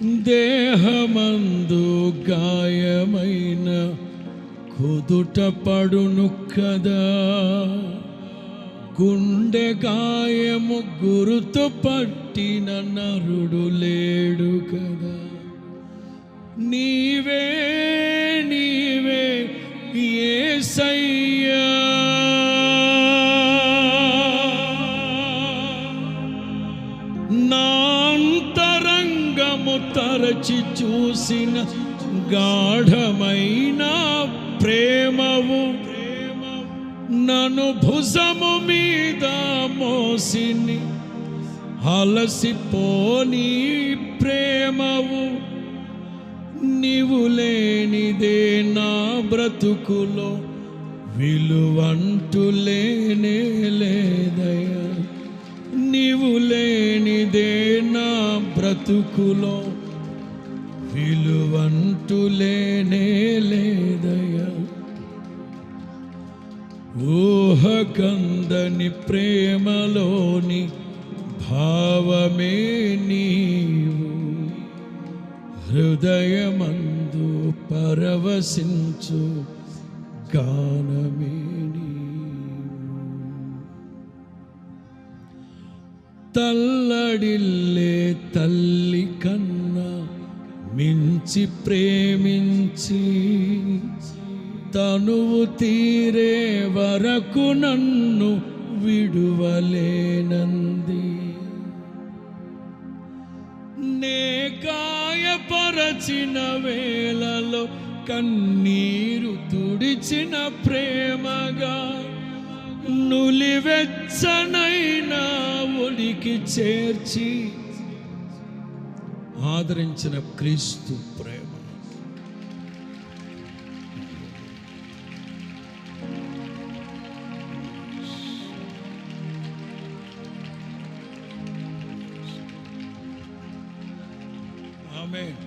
దేహమందు గాయమైన కుదుట పడును కదా, గుండె గాయము గురుతు పట్టిన నరుడు లేడు కదా. నీవే నీవే యేసయ్యా, నా అంతరంగము తరచి చూసిన గాఢమైన ప్రేమవు, నన్ను భుజము మీద మోసిని అలసిపోని ప్రేమవు. నీవు లేనిదే నా బ్రతుకులో విలువంటూ లేనే లేదయ్యా. నీవు లేనిదే నా బ్రతుకులో విలువంటూ లేనే లేదయ్యా. ఊహకందని ప్రేమలోని భావమే నీవు, హృదయమందు పరవశించు గానమే నీవు. తల్లడిల్లే తల్లి కన్నా మించి ప్రేమించి, తనువు తీరే వరకు నన్ను విడువలేనంది. నే గాయపరచిన వేళలో కన్నీరు తుడిచిన ప్రేమగా, నులివెచ్చనైనా ఒడికి చేర్చి ఆదరించిన క్రీస్తు ప్రేమ. ఆమేన్.